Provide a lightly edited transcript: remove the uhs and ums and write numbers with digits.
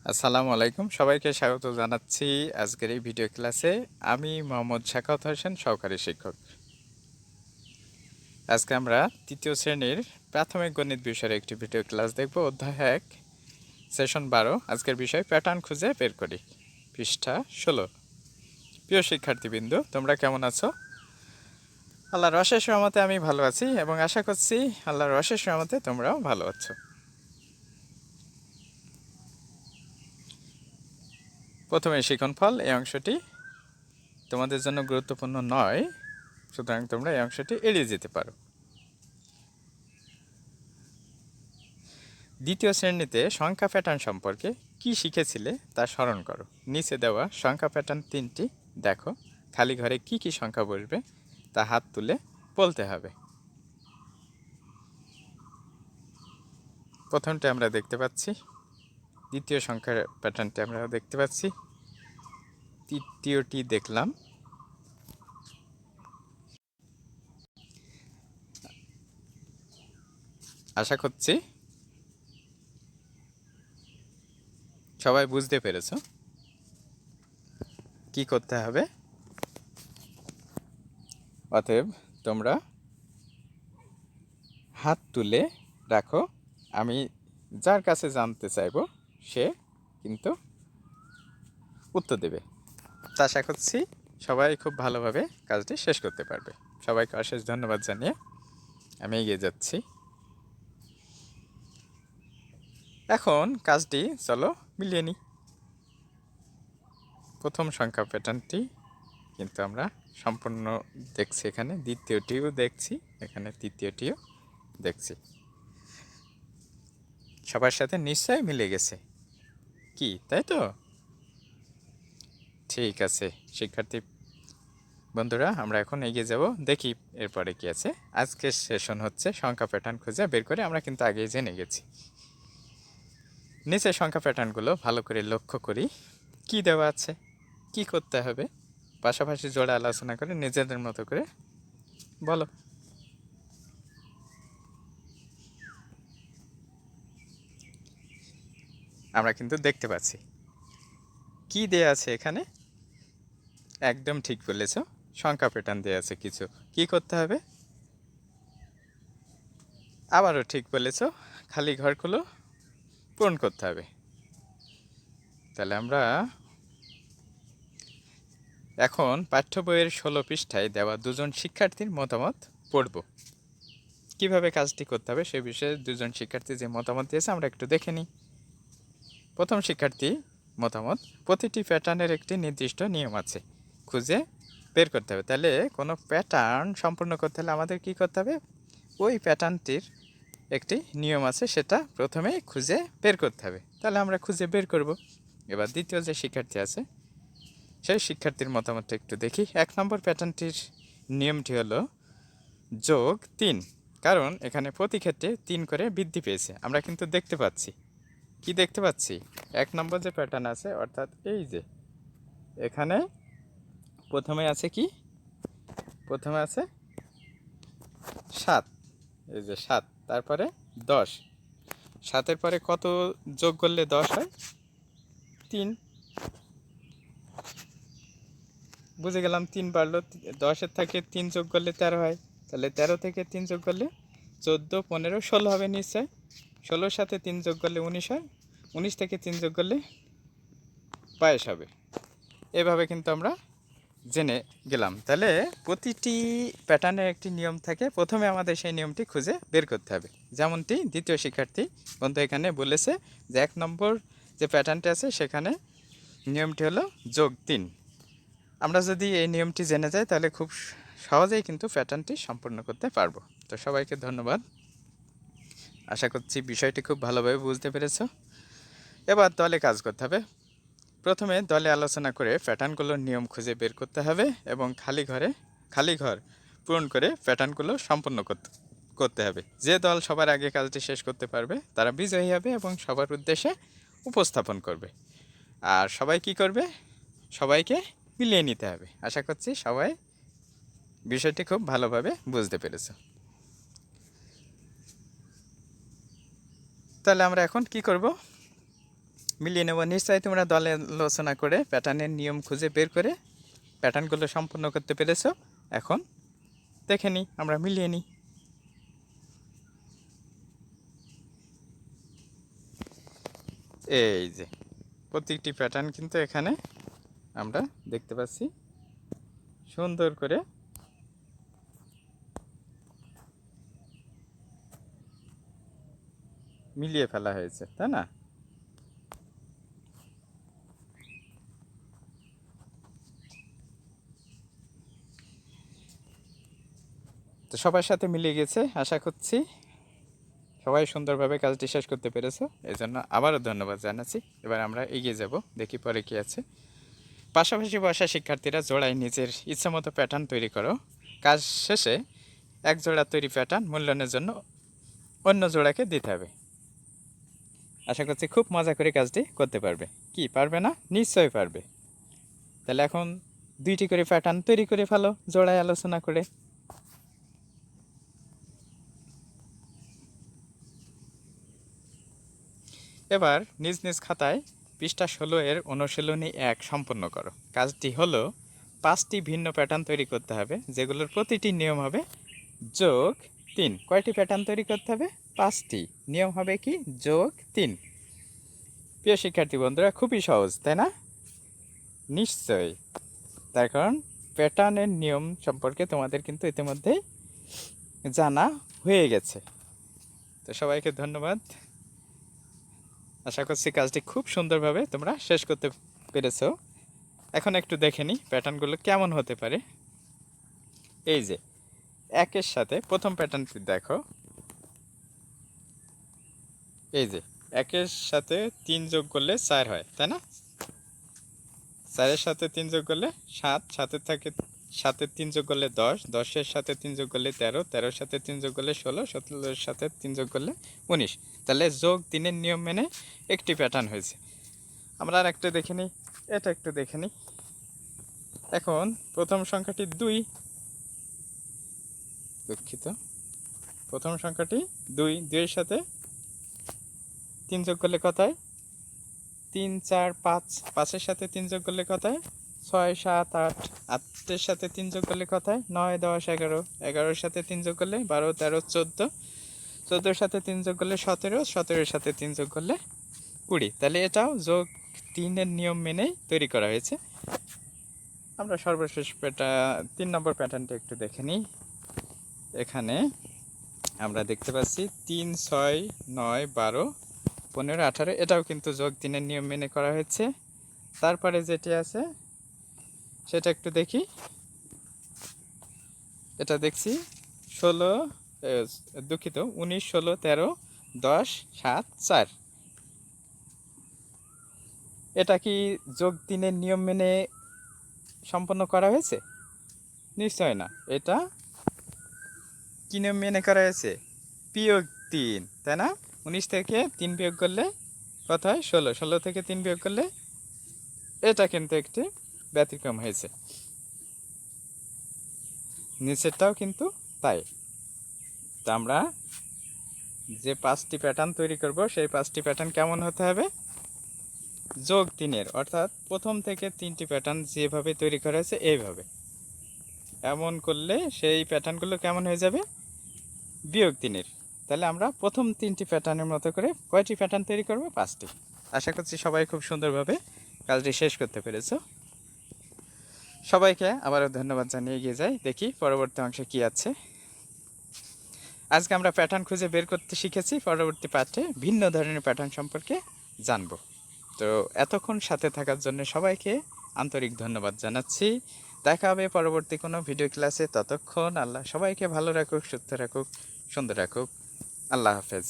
আসসালামু আলাইকুম, সবাইকে স্বাগত জানাচ্ছি আজকের এই ভিডিও ক্লাসে। আমি মোহাম্মদ শাখাওয়াত হোসেন, সহকারী শিক্ষক। আজকে আমরা তৃতীয় শ্রেণীর প্রাথমিক গণিত বিষয়ের একটি ভিডিও ক্লাস দেখব। অধ্যায় ১, সেশন ১২। আজকের বিষয় প্যাটার্ন খুঁজে বের করি, পৃষ্ঠা ১৬। প্রিয় শিক্ষার্থীবৃন্দ, তোমরা কেমন আছো? আল্লাহর অশেষ রহমতে আমি ভালো আছি এবং আশা করছি আল্লাহর অশেষ রহমতে তোমরাও ভালো আছো। প্রথমে শিক্ষণফল, এই অংশটি তোমাদের জন্য গুরুত্বপূর্ণ নয়, সুতরাং তোমরা এই অংশটি এড়িয়ে যেতে পারো। দ্বিতীয় শ্রেণীতে সংখ্যা প্যাটার্ন সম্পর্কে কি শিখেছিলে তা স্মরণ করো। নিচে দেওয়া সংখ্যা প্যাটার্ন 3টি দেখো। খালি ঘরে কি কি সংখ্যা বসবে তা হাত তুলে বলতে হবে। প্রথমটি আমরা দেখতে পাচ্ছি, দ্বিতীয় সংখ্যার প্যাটার্নটি আমরা দেখতে পাচ্ছি, তৃতীয়টি দেখলাম। আশা করছি সবাই বুঝতে পেরেছো কি করতে হবে। অতএব তোমরা হাত তুলে রাখো, আমি যার কাছে জানতে চাইব সে কিন্তু উত্তর দেবে। তা আশা করছি সবাই খুব ভালোভাবে কাজটি শেষ করতে পারবে। সবাইকে অশেষ ধন্যবাদ জানিয়ে আমি এগিয়ে যাচ্ছি। এখন কাজটি চলো মিলিয়ে নিই। প্রথম সংখ্যা প্যাটার্নটি কিন্তু আমরা সম্পূর্ণ দেখছি, এখানে দ্বিতীয়টিও দেখছি, এখানে তৃতীয়টিও দেখছি। সবার সাথে নিশ্চয় মিলে গেছে কি, তাই তো? ঠিক আছে শিক্ষার্থী বন্ধুরা, আমরা এখন এগিয়ে যাব, দেখি এরপরে কি আছে। আজকের সেশন হচ্ছে সংখ্যা প্যাটার্ন খুঁজে বের করে। আমরা কিন্তু আগেই জেনে গেছি। নিচের সংখ্যা প্যাটার্নগুলো ভালো করে লক্ষ্য করি। কি দেওয়া আছে, কি করতে হবে, পাশাপাশি জোড়া আলোচনা করে নিজেদের মতো করে বলো। আমরা কিন্তু দেখতে পাচ্ছি কি দেয়া আছে এখানে। একদম ঠিক বলেছ, সংখ্যা প্যাটার্ন দেয়া আছে কিছু। কি করতে হবে? আবারও ঠিক বলেছ, খালি ঘরগুলো পূরণ করতে হবে। তাহলে আমরা এখন পাঠ্য বইয়ের 16 পৃষ্ঠায় দেওয়া দুজন শিক্ষার্থীর মতামত পড়ব। কিভাবে কাজটি করতে হবে সে বিষয়ে দুজন শিক্ষার্থী যে মতামত দিয়েছে আমরা একটু দেখে নিই। প্রথম শিক্ষার্থী মতামত, প্রতিটি প্যাটার্নের একটি নির্দিষ্ট নিয়ম আছে, খুঁজে বের করতে হবে। তাহলে কোনো প্যাটার্ন সম্পূর্ণ করতে হলে আমাদের কি করতে হবে? ওই প্যাটার্নটির একটি নিয়ম আছে, সেটা প্রথমেই খুঁজে বের করতে হবে। তাহলে আমরা খুঁজে বের করব। এবার দ্বিতীয় যে শিক্ষার্থী আছে সেই শিক্ষার্থীর মতামতটা একটু দেখি। 1 নম্বর প্যাটার্নটির নিয়মটি হলো যোগ 3, কারণ এখানে প্রতি ক্ষেত্রে 3 করে বৃদ্ধি পেয়েছে। আমরা কিন্তু দেখতে পাচ্ছি, কি দেখতে পাচ্ছি? 1 নম্বর যে প্যাটার্ন আছে, অর্থাৎ এই যে এখানে প্রথমে আছে কি, প্রথমে আছে 7, এই যে 7, তারপরে 10, 7-এর পরে কত যোগ করলে 10 হয়? 3। বুঝে গেলাম, 3 বাড়লো। 10-এর থেকে 3 যোগ করলে 13 হয়। তাহলে 13 থেকে 3 যোগ করলে 14, 15, 16 হবে নিশ্চয়। 16-র সাথে 3 যোগ করলে 19 হয়। 19 থেকে 3 যোগ করলে 22 হবে। এভাবে কিন্তু আমরা জেনে গেলাম। তাহলে প্রতিটি প্যাটার্নের একটি নিয়ম থাকে, প্রথমে আমাদের সেই নিয়মটি খুঁজে বের করতে হবে। যেমনটি দ্বিতীয় শিক্ষার্থী বন্ধু এখানে বলেছে যে 1 নম্বর যে প্যাটার্নটি আছে সেখানে নিয়মটি হলো যোগ 3। আমরা যদি এই নিয়মটি জেনে যাই তাহলে খুব সহজেই কিন্তু প্যাটার্নটি সম্পূর্ণ করতে পারবো। তো সবাইকে ধন্যবাদ, আশা করছি বিষয়টি খুব ভালোভাবে বুঝতে পেরেছো। এবার দলে কাজ করতে হবে। প্রথমে দলে আলোচনা করে প্যাটার্নগুলোর নিয়ম খুঁজে বের করতে হবে এবং খালি ঘর পূরণ করে প্যাটার্নগুলো সম্পূর্ণ করতে হবে। যে দল সবার আগে কাজটি শেষ করতে পারবে তারা বিজয়ী হবে এবং সবার উদ্দেশ্যে উপস্থাপন করবে। আর সবাই কি করবে? সবাইকে মিলিয়ে নিতে হবে। আশা করছি সবাই বিষয়টি খুব ভালোভাবে বুঝতে পেরেছো। তাহলে আমরা এখন কি করব? মিলিয়ে নেব। নিশ্চয়ই তোমরা দলে আলোচনা করে প্যাটার্নের নিয়ম খুঁজে বের করে প্যাটার্নগুলো সম্পূর্ণ করতে পেরেছো। এখন দেখে নিই, আমরা মিলিয়ে নিই। এই যে প্রত্যেকটি প্যাটার্ন কিন্তু এখানে আমরা দেখতে পাচ্ছি সুন্দর করে মিলিয়ে ফেলা হয়েছে, তাই না? তো সবার সাথে মিলিয়ে গেছে, আশা করছি সবাই সুন্দরভাবে কাজটি শেষ করতে পেরেছো। এই জন্য আবারও ধন্যবাদ জানাচ্ছি। এবার আমরা এগিয়ে যাব, দেখি পরে কি আছে। পাশাপাশি বসা শিক্ষার্থীরা জোড়ায় নিজের ইচ্ছামতো প্যাটার্ন তৈরি করো। কাজ শেষে এক জোড়া তৈরি প্যাটার্ন মূল্যায়নের জন্য অন্য জোড়াকে দিতে হবে। আশা করছি খুব মজা করে কাজটি করতে পারবে। কি পারবে না? নিশ্চয়ই পারবে। তাহলে এখন 2টি করে প্যাটার্ন তৈরি করে ফেলো জোড়ায় আলোচনা করে। এবার নিজ নিজ খাতায় পৃষ্ঠা 16 এর অনুশীলনী 1 সম্পন্ন করো। কাজটি হলো 5টি ভিন্ন প্যাটার্ন তৈরি করতে হবে, যেগুলোর প্রতিটি নিয়ম হবে যোগ 3। কয়টি প্যাটার্ন তৈরি করতে হবে? 5টি। নিয়ম হবে কি? যোগ 3। প্রিয় শিক্ষার্থী বন্ধুরা, খুবই সহজ, তাই না? নিশ্চয়ই। তার কারণ প্যাটার্নের নিয়ম সম্পর্কে তোমাদের কিন্তু ইতিমধ্যেই জানা হয়ে গেছে। তো সবাইকে ধন্যবাদ। আশা করছি কাজটি খুব সুন্দরভাবে তোমরা শেষ করতে পেরেছো। এখন একটু দেখে নিই প্যাটার্নগুলো কেমন হতে পারে। এই যে 1-এর সাথে প্রথম প্যাটার্নটি দেখো। এই যে 1-এর সাথে 3 যোগ করলে 4 হয়, তাই না? 4-এর সাথে 3 যোগ করলে 7, 7-এর থেকে 7-এর 3 যোগ করলে 10, 10-এর সাথে 3 যোগ করলে 13, 13-এর সাথে 3 যোগ করলে 16, 16-এর সাথে 3 যোগ করলে 19। তাহলে যোগ 3-এর নিয়ম মেনে একটি প্যাটার্ন হয়েছে। আমরা আর একটা দেখে নিই, এটা একটু দেখে নিই। এখন প্রথম সংখ্যাটি 2, দুঃখিত, প্রথম সংখ্যাটি 2, 2-এর সাথে 3 যোগ করলে কত হয়? 3, 4, 5, 5-এর সাথে 3 যোগ করলে কত হয়? 6, 7, 8, 8-এর সাথে 3 যোগ করলে কত হয়? 9, 10, 11, 11-এর সাথে 3 যোগ করলে 12, 13, 14, 14-এর সাথে 3 যোগ করলে 17, 17-এর সাথে 3 যোগ করলে 20। তাহলে এটাও যোগ 3-এর নিয়ম মেনেই তৈরি করা হয়েছে। আমরা সর্বশেষ 3 নম্বর প্যাটার্নটা একটু দেখে নিই। এখানে আমরা দেখতে পাচ্ছি 3, 6, 9, 12, 15, 18, এটাও কিন্তু যোগ 3-এর নিয়ম মেনে করা হয়েছে। তারপরে যেটি আছে সেটা একটু দেখি। এটা দেখছি 16, দুঃখিত, 19, 16, 13, 10, 7, 4। এটা কি যোগ 3-এর নিয়ম মেনে সম্পন্ন করা হয়েছে? নিশ্চয় না। এটা কি নিয়ম মেনে করা হয়েছে? বিয়োগ 3, তাই না? 19 থেকে 3 বিয়োগ করলে কত হয়? 16, 16 থেকে 3 বিয়োগ করলে এটা কিন্তু একটি ব্যতিক্রম হয়েছে। নিচেরটাও কিন্তু তাই। তা আমরা যে 5টি প্যাটার্ন তৈরি করব সেই 5টি প্যাটার্ন কেমন হতে হবে? যোগ 3-এর, অর্থাৎ প্রথম থেকে 3টি প্যাটার্ন যেভাবে তৈরি করা হয়েছে এইভাবে। এমন করলে সেই প্যাটার্নগুলো কেমন হয়ে যাবে? বিয়োগ 3-এর। তাহলে আমরা প্রথম 3টি প্যাটার্নের মতো করে কয়টি প্যাটার্ন তৈরি করব? 5টি। আশা করছি সবাই খুব সুন্দরভাবে কাজটি শেষ করতে পেরেছো। সবাইকে আবারও ধন্যবাদ জানিয়ে এগিয়ে যাই, দেখি পরবর্তী অংশে কি আছে। আজকে আমরা প্যাটার্ন খুঁজে বের করতে শিখেছি। পরবর্তী পাঠে ভিন্ন ধরনের প্যাটার্ন সম্পর্কে জানব। তো এতক্ষণ সাথে থাকার জন্য সবাইকে আন্তরিক ধন্যবাদ জানাচ্ছি। দেখা হবে পরবর্তী কোনো ভিডিও ক্লাসে। ততক্ষণ আল্লাহ সবাইকে ভালো রাখুক, সুস্থ রাখুক, সুন্দর রাখুক। আল্লাহ হাফেজ।